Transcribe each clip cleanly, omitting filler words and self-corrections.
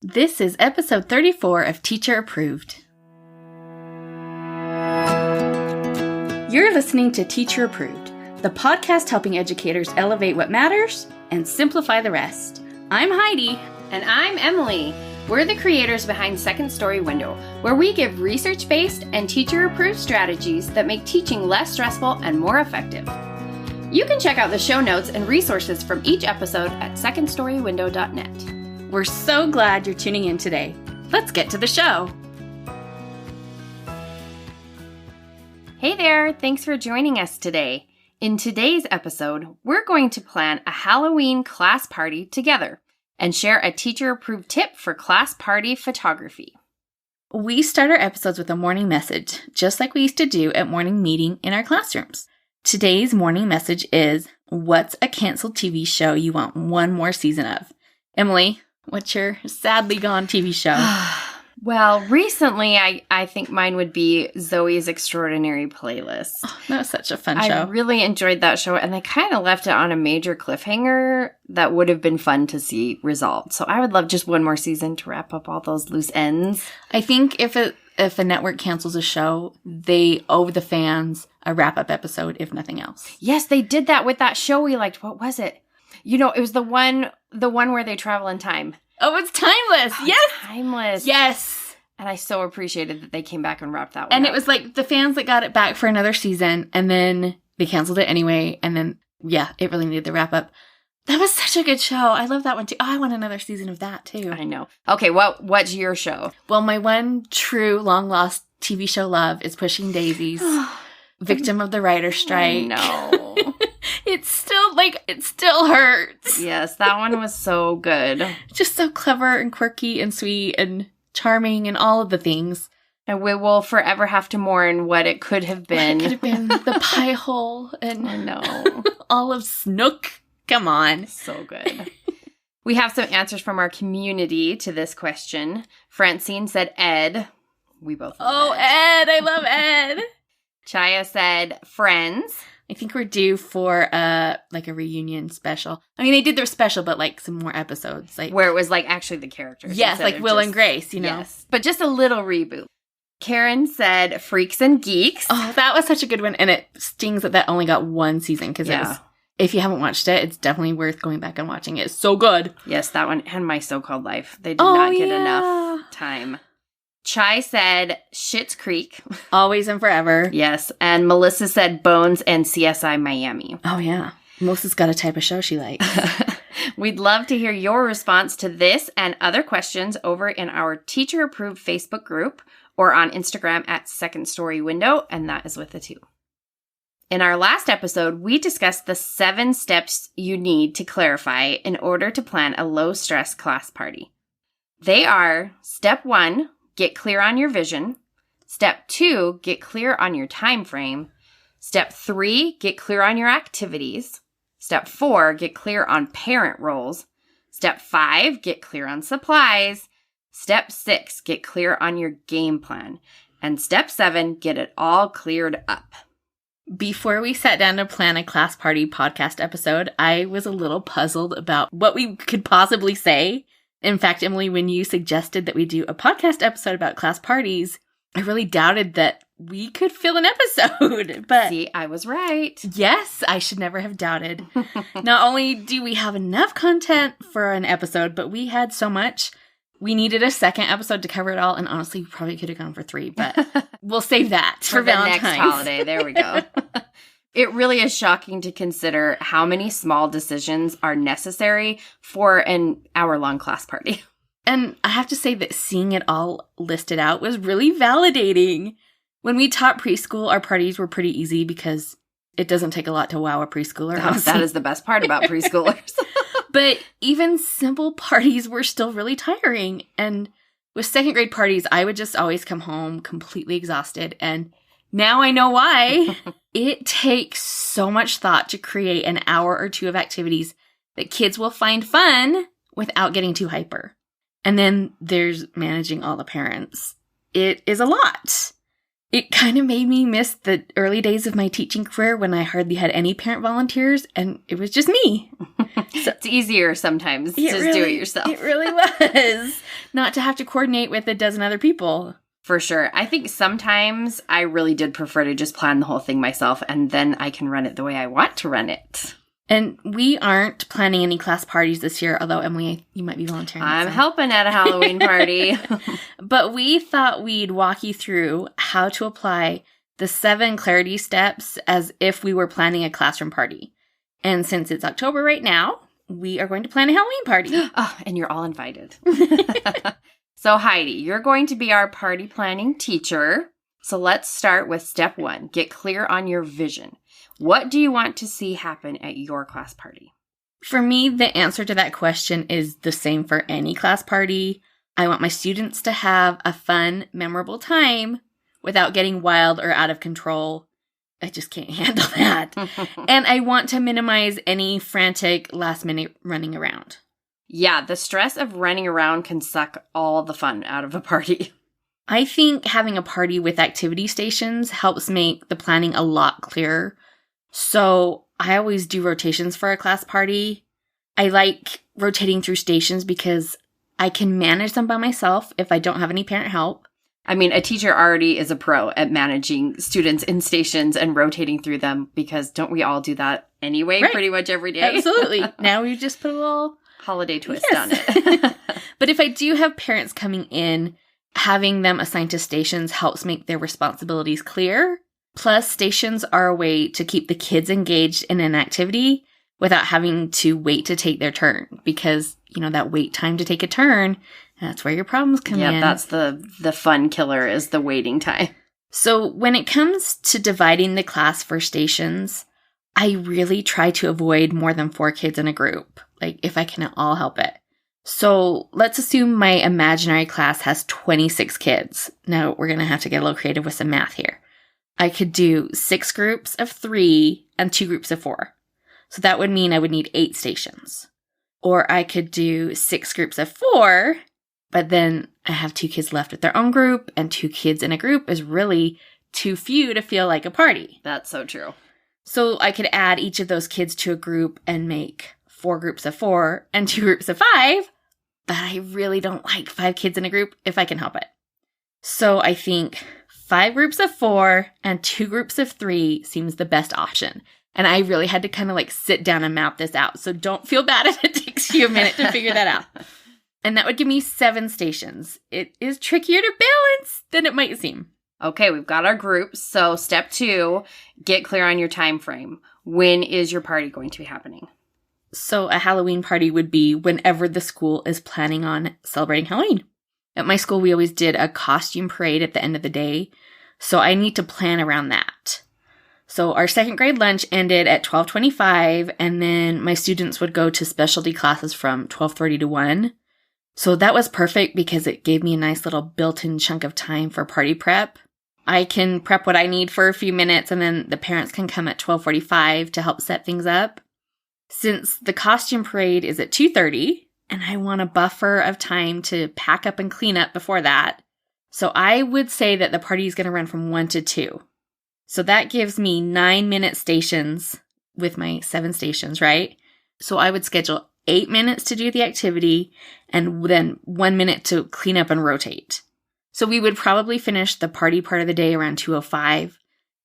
This is episode 34 of Teacher Approved. You're listening to Teacher Approved, the podcast helping educators elevate what matters and simplify the rest. I'm Heidi. And I'm Emily. We're the creators behind Second Story Window, where we give research-based and teacher-approved strategies that make teaching less stressful and more effective. You can check out the show notes and resources from each episode at secondstorywindow.net. We're so glad you're tuning in today. Let's get to the show. Hey there, thanks for joining us today. In today's episode, we're going to plan a Halloween class party together and share a teacher-approved tip for class party photography. We start our episodes with a morning message, just like we used to do at morning meeting in our classrooms. Today's morning message is, what's a canceled TV show you want one more season of? Emily, what's your sadly gone TV show? Well, recently, I think mine would be Zoe's Extraordinary Playlist. Oh, that was such a fun show. I really enjoyed that show, and they kind of left it on a major cliffhanger that would have been fun to see resolved. So I would love just one more season to wrap up all those loose ends. I think if a network cancels a show, they owe the fans a wrap-up episode, if nothing else. Yes, they did that with that show we liked. What was it? You know, it was the one where they travel in time. Oh, it's Timeless. Oh, yes. Timeless. Yes. And I so appreciated that they came back and wrapped that one And up. it was like the fans that got it back for another season, and then they canceled it anyway. And then, yeah, it really needed the wrap-up. That was such a good show. I love that one, too. Oh, I want another season of that, too. I know. Okay, what's your show? Well, my one true long-lost TV show love is Pushing Daisies. Victim of the writer's strike. No. It still hurts. Yes, that one was so good. Just so clever and quirky and sweet and charming and all of the things. And we will forever have to mourn what it could have been. It could have been the pie hole and I know. Olive Snook. Come on. So good. We have some answers from our community to this question. Francine said Ed. We both love Ed. I love Ed. Chaya said Friends. I think we're due for a reunion special. I mean, they did their special, but like some more episodes, like where it was like actually the characters. Yes, like Will and Grace, you know. Yes, but just a little reboot. Karen said Freaks and Geeks. Oh, that was such a good one, and it stings that only got one season because if you haven't watched it, it's definitely worth going back and watching it. It's so good. Yes, that one and My So-Called Life. They did not get enough time. Chai said Schitt's Creek. Always and forever. Yes. And Melissa said Bones and CSI Miami. Oh, yeah. Melissa's got a type of show she likes. We'd love to hear your response to this and other questions over in our teacher-approved Facebook group or on Instagram at Second Story Window, and that is with a 2. In our last episode, we discussed the 7 steps you need to clarify in order to plan a low-stress class party. They are, Step 1, get clear on your vision. Step 2, get clear on your time frame. Step 3, get clear on your activities. Step 4, get clear on parent roles. Step 5, get clear on supplies. Step 6, get clear on your game plan. And Step 7, get it all cleared up. Before we sat down to plan a class party podcast episode, I was a little puzzled about what we could possibly say. In fact, Emily, when you suggested that we do a podcast episode about class parties, I really doubted that we could fill an episode. But see, I was right. Yes, I should never have doubted. Not only do we have enough content for an episode, but we had so much. We needed a second episode to cover it all, and honestly, we probably could have gone for 3, but we'll save that for the Valentine's. Next holiday. There we go. It really is shocking to consider how many small decisions are necessary for an hour-long class party. And I have to say that seeing it all listed out was really validating. When we taught preschool, our parties were pretty easy because it doesn't take a lot to wow a preschooler. That is the best part about preschoolers. But even simple parties were still really tiring. And with second grade parties, I would just always come home completely exhausted. And now I know why. It takes so much thought to create an hour or 2 of activities that kids will find fun without getting too hyper. And then there's managing all the parents. It is a lot. It kind of made me miss the early days of my teaching career when I hardly had any parent volunteers and it was just me. So it's easier sometimes to just do it yourself. It really was. Not to have to coordinate with a dozen other people. For sure. I think sometimes I really did prefer to just plan the whole thing myself and then I can run it the way I want to run it. And we aren't planning any class parties this year, although, Emily, you might be volunteering. I'm helping at a Halloween party. But we thought we'd walk you through how to apply the 7 clarity steps as if we were planning a classroom party. And since it's October right now, we are going to plan a Halloween party. Oh, and you're all invited. So Heidi, you're going to be our party planning teacher. So let's start with step 1. Get clear on your vision. What do you want to see happen at your class party? For me, the answer to that question is the same for any class party. I want my students to have a fun, memorable time without getting wild or out of control. I just can't handle that. And I want to minimize any frantic last-minute running around. Yeah, the stress of running around can suck all the fun out of a party. I think having a party with activity stations helps make the planning a lot clearer. So I always do rotations for a class party. I like rotating through stations because I can manage them by myself if I don't have any parent help. I mean, a teacher already is a pro at managing students in stations and rotating through them because don't we all do that anyway, Right. Pretty much every day? Absolutely. Now we just put a little holiday twist on Yes. it. But if I do have parents coming in, having them assigned to stations helps make their responsibilities clear. Plus, stations are a way to keep the kids engaged in an activity without having to wait to take their turn because, that wait time to take a turn, that's where your problems come in. Yeah, that's the fun killer is the waiting time. So when it comes to dividing the class for stations, I really try to avoid more than 4 kids in a group, like if I can at all help it. So let's assume my imaginary class has 26 kids. Now we're going to have to get a little creative with some math here. I could do 6 groups of 3 and 2 groups of 4. So that would mean I would need 8 stations. Or I could do 6 groups of 4, but then I have 2 kids left with their own group, and 2 kids in a group is really too few to feel like a party. That's so true. So I could add each of those kids to a group and make 4 groups of 4 and 2 groups of 5, but I really don't like 5 kids in a group if I can help it. So I think 5 groups of 4 and 2 groups of 3 seems the best option. And I really had to kind of sit down and map this out. So don't feel bad if it takes you a minute to figure that out. And that would give me 7 stations. It is trickier to balance than it might seem. Okay, we've got our groups. So step 2, get clear on your time frame. When is your party going to be happening? So a Halloween party would be whenever the school is planning on celebrating Halloween. At my school, we always did a costume parade at the end of the day. So I need to plan around that. So our 2nd grade lunch ended at 12:25, and then my students would go to specialty classes from 12:30 to 1. So that was perfect because it gave me a nice little built-in chunk of time for party prep. I can prep what I need for a few minutes, and then the parents can come at 12:45 to help set things up. Since the costume parade is at 2:30, and I want a buffer of time to pack up and clean up before that, so I would say that the party is going to run from 1 to 2. So that gives me 9-minute stations with my 7 stations, right? So I would schedule 8 minutes to do the activity and then 1 minute to clean up and rotate. So we would probably finish the party part of the day around 2:05,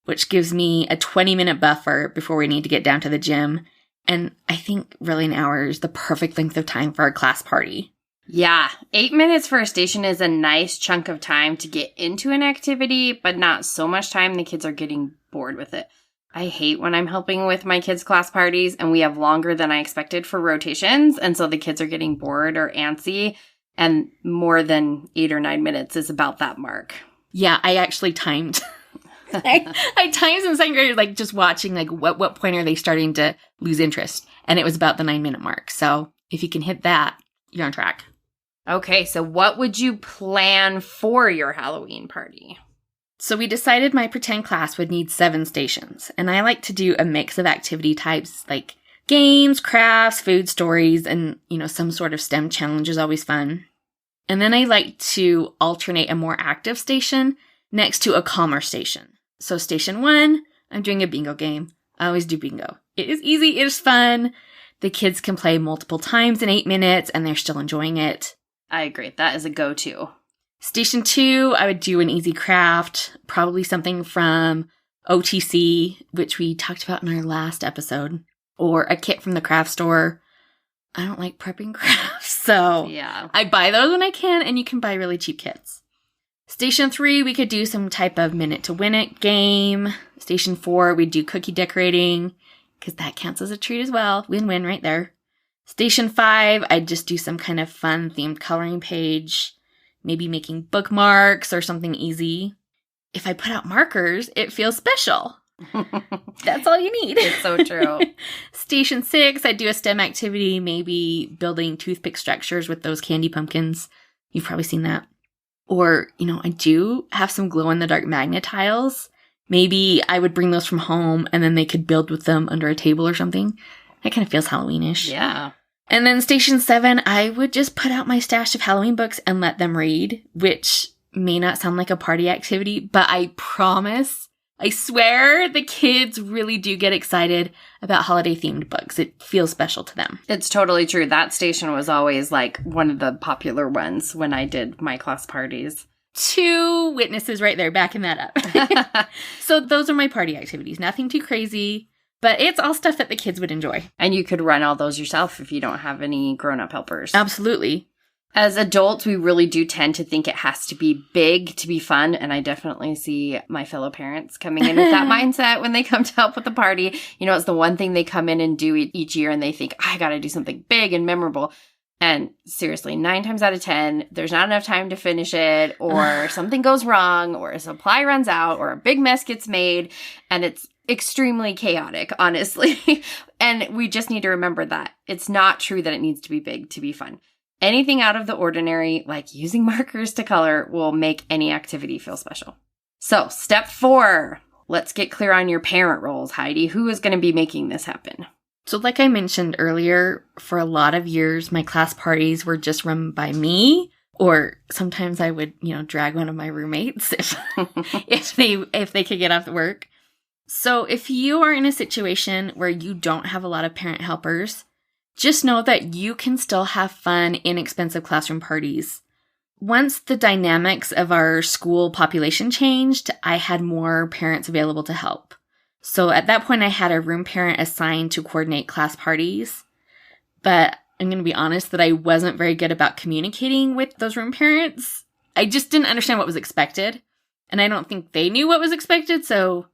which gives me a 20-minute buffer before we need to get down to the gym. And I think really an hour is the perfect length of time for a class party. Yeah, 8 minutes for a station is a nice chunk of time to get into an activity, but not so much time the kids are getting bored with it. I hate when I'm helping with my kids' class parties and we have longer than I expected for rotations, and so the kids are getting bored or antsy, and more than 8 or 9 minutes is about that mark. Yeah, I actually timed. I timed in 2nd grade, just watching, what point are they starting to lose interest? And it was about the 9-minute mark. So if you can hit that, you're on track. Okay, so what would you plan for your Halloween party? So we decided my pretend class would need 7 stations. And I like to do a mix of activity types like games, crafts, food stories, and, some sort of STEM challenge is always fun. And then I like to alternate a more active station next to a calmer station. So station 1, I'm doing a bingo game. I always do bingo. It is easy. It is fun. The kids can play multiple times in 8 minutes and they're still enjoying it. I agree. That is a go-to. Station 2, I would do an easy craft, probably something from OTC, which we talked about in our last episode, or a kit from the craft store. I don't like prepping crafts, so yeah, I buy those when I can, and you can buy really cheap kits. Station 3, we could do some type of minute to win it game. Station 4, we'd do cookie decorating, because that counts as a treat as well. Win-win right there. Station 5, I'd just do some kind of fun themed coloring page, maybe making bookmarks or something easy. If I put out markers, it feels special. That's all you need. It's so true. Station 6, I'd do a STEM activity, maybe building toothpick structures with those candy pumpkins. You've probably seen that. Or, I do have some glow-in-the-dark magnet tiles. Maybe I would bring those from home and then they could build with them under a table or something. That kind of feels Halloweenish. Yeah. And then Station 7, I would just put out my stash of Halloween books and let them read, which may not sound like a party activity, but I promise, I swear the kids really do get excited about holiday-themed books. It feels special to them. It's totally true. That station was always like one of the popular ones when I did my class parties. 2 witnesses right there backing that up. So those are my party activities. Nothing too crazy, but it's all stuff that the kids would enjoy. And you could run all those yourself if you don't have any grown-up helpers. Absolutely. As adults, we really do tend to think it has to be big to be fun, and I definitely see my fellow parents coming in with that mindset when they come to help with the party. It's the one thing they come in and do each year, and they think, I gotta do something big and memorable. And seriously, 9 times out of 10, there's not enough time to finish it, or something goes wrong, or a supply runs out, or a big mess gets made, and it's extremely chaotic, honestly. And we just need to remember that. It's not true that it needs to be big to be fun. Anything out of the ordinary, like using markers to color, will make any activity feel special. So, step 4, let's get clear on your parent roles, Heidi. Who is going to be making this happen? So like I mentioned earlier, for a lot of years, my class parties were just run by me, or sometimes I would, drag one of my roommates if they could get off work. So if you are in a situation where you don't have a lot of parent helpers, just know that you can still have fun, inexpensive classroom parties. Once the dynamics of our school population changed, I had more parents available to help. So at that point, I had a room parent assigned to coordinate class parties. But I'm going to be honest that I wasn't very good about communicating with those room parents. I just didn't understand what was expected. And I don't think they knew what was expected, so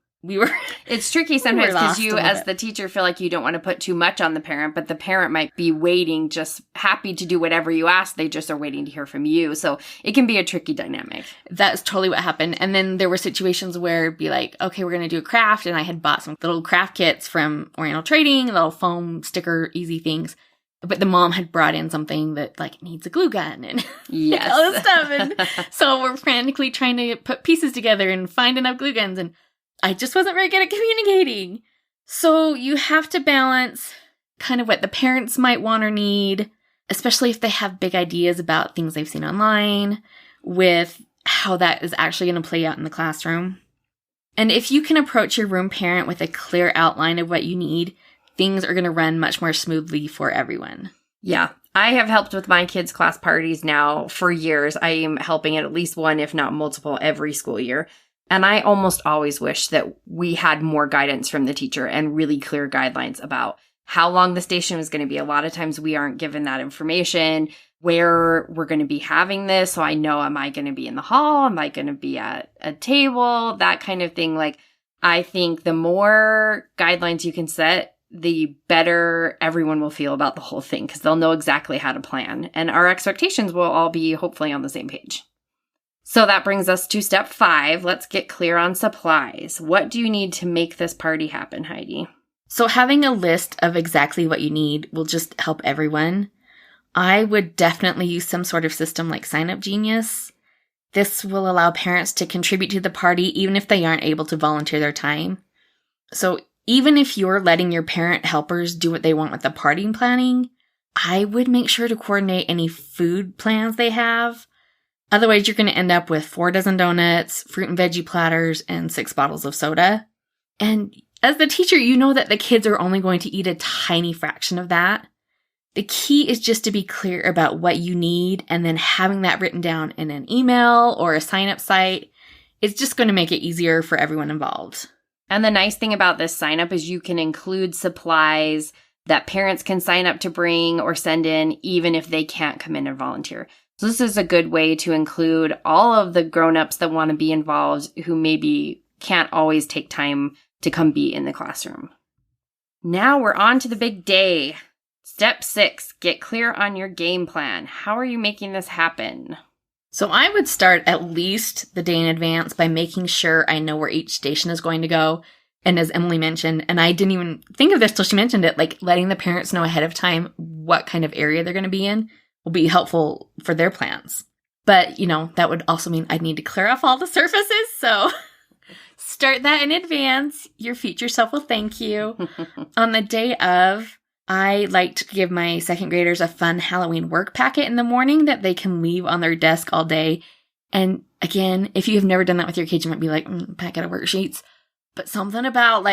It's tricky sometimes because you, as the teacher, feel like you don't want to put too much on the parent, but the parent might be waiting, just happy to do whatever you ask. They just are waiting to hear from you. So it can be a tricky dynamic. That's totally what happened. And then there were situations where it'd be like, okay, we're going to do a craft. And I had bought some little craft kits from Oriental Trading, little foam sticker, easy things. But the mom had brought in something that needs a glue gun and yes. all this stuff. And so we're frantically trying to put pieces together and find enough glue guns. And I just wasn't very good at communicating. So you have to balance kind of what the parents might want or need, especially if they have big ideas about things they've seen online, with how that is actually going to play out in the classroom. And if you can approach your room parent with a clear outline of what you need, things are going to run much more smoothly for everyone. Yeah. I have helped with my kids' class parties now for years. I am helping at least one, if not multiple, every school year. And I almost always wish that we had more guidance from the teacher and really clear guidelines about how long the station was going to be. A lot of times we aren't given that information, where we're going to be having this. So I know, am I going to be in the hall? Am I going to be at a table? That kind of thing. I think the more guidelines you can set, the better everyone will feel about the whole thing, because they'll know exactly how to plan. And our expectations will all be hopefully on the same page. So that brings us to step 5. Let's get clear on supplies. What do you need to make this party happen, Heidi? So having a list of exactly what you need will just help everyone. I would definitely use some sort of system like Sign Up Genius. This will allow parents to contribute to the party even if they aren't able to volunteer their time. So even if you're letting your parent helpers do what they want with the party planning, I would make sure to coordinate any food plans they have. Otherwise, you're going to end up with 4 dozen donuts, fruit and veggie platters, and 6 bottles of soda. And as the teacher, you know that the kids are only going to eat a tiny fraction of that. The key is just to be clear about what you need and then having that written down in an email or a sign-up site. It's just going to make it easier for everyone involved. And the nice thing about this sign-up is you can include supplies that parents can sign up to bring or send in, even if they can't come in and volunteer. So this is a good way to include all of the grown-ups that want to be involved who maybe can't always take time to come be in the classroom. Now we're on to the big day. Step 6, get clear on your game plan. How are you making this happen? So I would start at least the day in advance by making sure I know where each station is going to go. And as Emily mentioned, and I didn't even think of this till she mentioned it, like letting the parents know ahead of time what kind of area they're going to be in will be helpful for their plans. But, that would also mean I'd need to clear off all the surfaces. So start that in advance. Your future self will thank you. On the day of, I like to give my second graders a fun Halloween work packet in the morning that they can leave on their desk all day. And again, if you have never done that with your kids, you might be like, packet of worksheets. But something about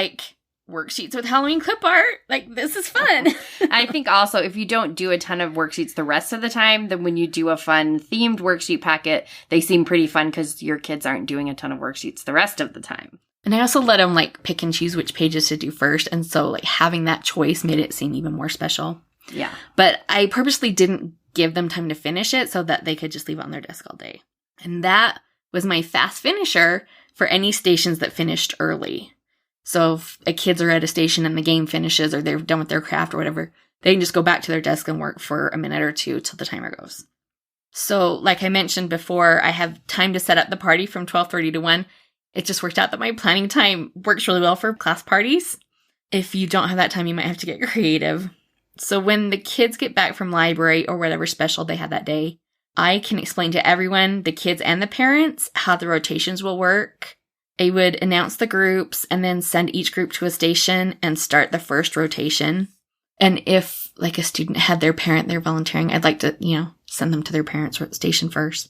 worksheets with Halloween clip art, this is fun. I think also if you don't do a ton of worksheets the rest of the time, then when you do a fun themed worksheet packet, they seem pretty fun because your kids aren't doing a ton of worksheets the rest of the time. And I also let them pick and choose which pages to do first. And so having that choice made it seem even more special. Yeah. But I purposely didn't give them time to finish it so that they could just leave it on their desk all day. And that was my fast finisher for any stations that finished early. So if kids are at a station and the game finishes or they're done with their craft or whatever, they can just go back to their desk and work for a minute or two till the timer goes. So like I mentioned before, I have time to set up the party from 12:30 to 1. It just worked out that my planning time works really well for class parties. If you don't have that time, you might have to get creative. So when the kids get back from library or whatever special they had that day, I can explain to everyone, the kids and the parents, how the rotations will work. I would announce the groups and then send each group to a station and start the first rotation. And if a student had their parent there volunteering, I'd like to, send them to their parents' station first.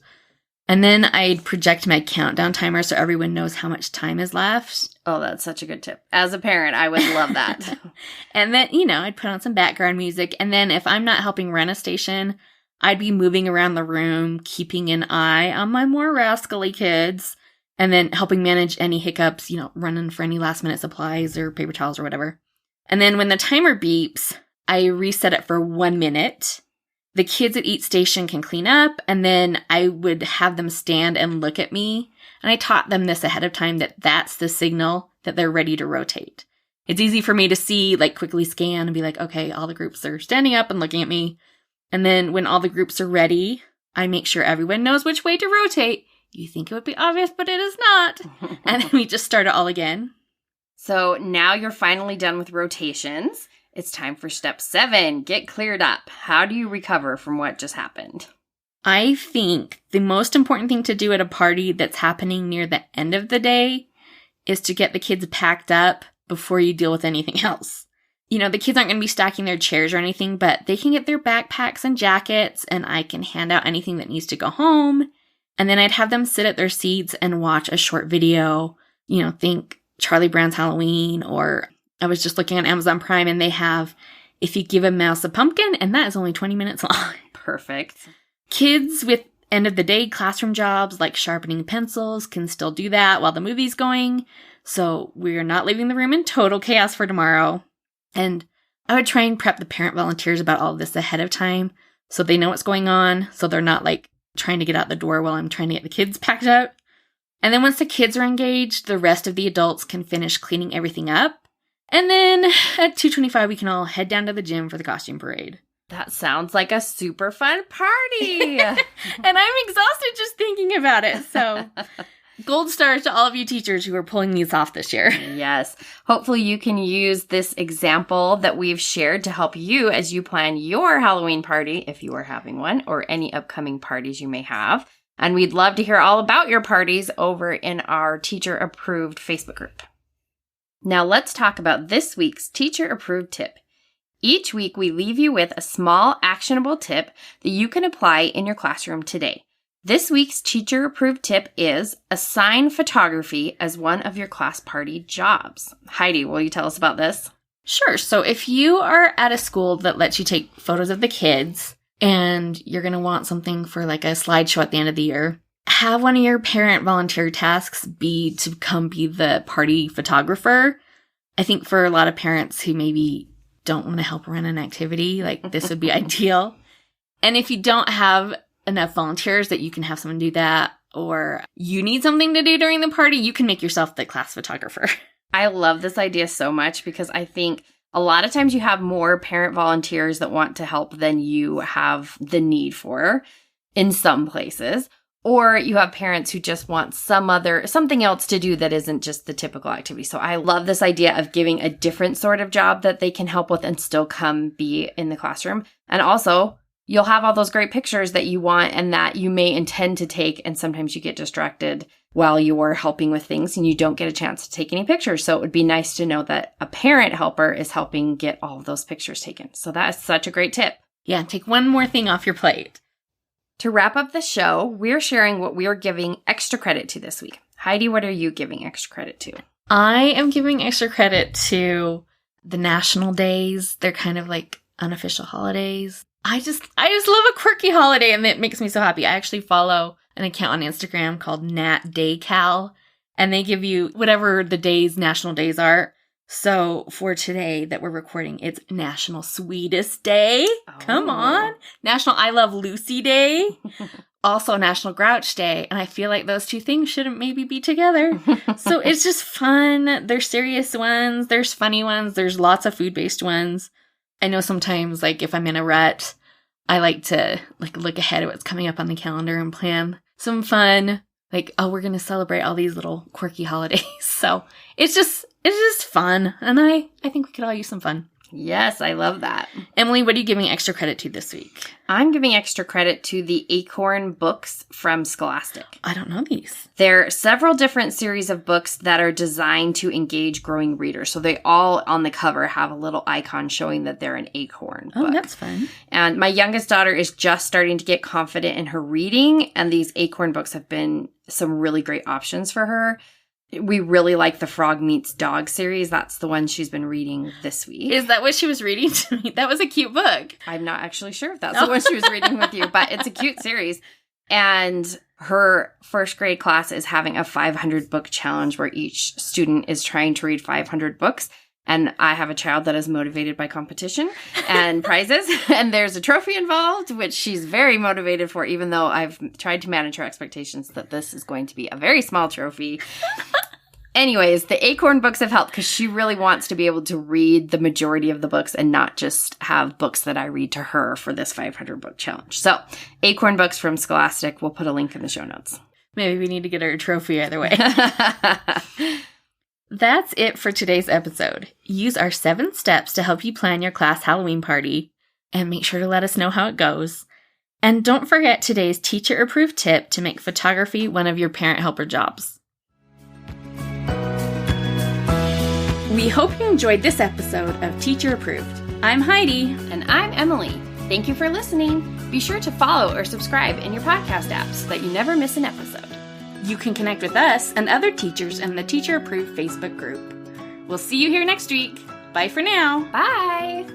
And then I'd project my countdown timer so everyone knows how much time is left. Oh, that's such a good tip. As a parent, I would love that. And then, I'd put on some background music. And then if I'm not helping run a station, I'd be moving around the room, keeping an eye on my more rascally kids, and then helping manage any hiccups, running for any last minute supplies or paper towels or whatever. And then when the timer beeps, I reset it for 1 minute. The kids at each station can clean up, and then I would have them stand and look at me. And I taught them this ahead of time, that that's the signal that they're ready to rotate. It's easy for me to see, quickly scan and be like, okay, all the groups are standing up and looking at me. And then when all the groups are ready, I make sure everyone knows which way to rotate. You think it would be obvious, but it is not. And then we just start it all again. So now you're finally done with rotations. It's time for step 7, get cleared up. How do you recover from what just happened? I think the most important thing to do at a party that's happening near the end of the day is to get the kids packed up before you deal with anything else. The kids aren't going to be stacking their chairs or anything, but they can get their backpacks and jackets, and I can hand out anything that needs to go home. And then I'd have them sit at their seats and watch a short video, think Charlie Brown's Halloween, or I was just looking on Amazon Prime and they have If You Give a Mouse a Pumpkin, and that is only 20 minutes long. Perfect. Kids with end of the day classroom jobs like sharpening pencils can still do that while the movie's going. So we're not leaving the room in total chaos for tomorrow. And I would try and prep the parent volunteers about all of this ahead of time so they know what's going on, so they're not trying to get out the door while I'm trying to get the kids packed up. And then once the kids are engaged, the rest of the adults can finish cleaning everything up. And then at 2:25, we can all head down to the gym for the costume parade. That sounds like a super fun party. And I'm exhausted just thinking about it. So gold stars to all of you teachers who are pulling these off this year. Yes. Hopefully you can use this example that we've shared to help you as you plan your Halloween party, if you are having one, or any upcoming parties you may have. And we'd love to hear all about your parties over in our teacher-approved Facebook group. Now let's talk about this week's teacher-approved tip. Each week we leave you with a small actionable tip that you can apply in your classroom today. This week's teacher-approved tip is assign photography as one of your class party jobs. Heidi, will you tell us about this? Sure. So if you are at a school that lets you take photos of the kids and you're going to want something for like a slideshow at the end of the year, have one of your parent volunteer tasks be to come be the party photographer. I think for a lot of parents who maybe don't want to help run an activity, like this would be ideal. And if you don't have enough volunteers that you can have someone do that, or you need something to do during the party, you can make yourself the class photographer. I love this idea so much because I think a lot of times you have more parent volunteers that want to help than you have the need for in some places. Or you have parents who just want something else to do that isn't just the typical activity. So I love this idea of giving a different sort of job that they can help with and still come be in the classroom. And also, you'll have all those great pictures that you want and that you may intend to take. And sometimes you get distracted while you are helping with things and you don't get a chance to take any pictures. So it would be nice to know that a parent helper is helping get all of those pictures taken. So that is such a great tip. Yeah, take one more thing off your plate. To wrap up the show, we're sharing what we are giving extra credit to this week. Heidi, what are you giving extra credit to? I am giving extra credit to the national days. They're kind of like unofficial holidays. I just love a quirky holiday, and it makes me so happy. I actually follow an account on Instagram called Nat Day Cal, and they give you whatever the national days are. So for today that we're recording, it's National Sweetest Day. Oh. Come on. National I Love Lucy Day. Also National Grouch Day. And I feel like those two things shouldn't maybe be together. So it's just fun. There's serious ones. There's funny ones. There's lots of food-based ones. I know sometimes, like, if I'm in a rut, I like to look ahead at what's coming up on the calendar and plan some fun. Like, oh, we're going to celebrate all these little quirky holidays. So it's just fun. And I think we could all use some fun. Yes, I love that. Emily, what are you giving extra credit to this week? I'm giving extra credit to the Acorn books from Scholastic. I don't know these. There are several different series of books that are designed to engage growing readers. So they all on the cover have a little icon showing that they're an acorn book. Oh, that's fun. And my youngest daughter is just starting to get confident in her reading, and these Acorn books have been some really great options for her. We really like the Frog Meets Dog series. That's the one she's been reading this week. Is that what she was reading to me? That was a cute book. I'm not actually sure if that's the one she was reading with you, but it's a cute series. And her first grade class is having a 500 book challenge where each student is trying to read 500 books. And I have a child that is motivated by competition and prizes. And there's a trophy involved, which she's very motivated for, even though I've tried to manage her expectations that this is going to be a very small trophy. Anyways, the Acorn books have helped because she really wants to be able to read the majority of the books and not just have books that I read to her for this 500 book challenge. So Acorn books from Scholastic. We'll put a link in the show notes. Maybe we need to get her a trophy either way. That's it for today's episode. Use our 7 steps to help you plan your class Halloween party, and make sure to let us know how it goes. And don't forget today's teacher-approved tip to make photography one of your parent helper jobs. We hope you enjoyed this episode of Teacher Approved. I'm Heidi. And I'm Emily. Thank you for listening. Be sure to follow or subscribe in your podcast app so that you never miss an episode. You can connect with us and other teachers in the Teacher Approved Facebook group. We'll see you here next week. Bye for now. Bye.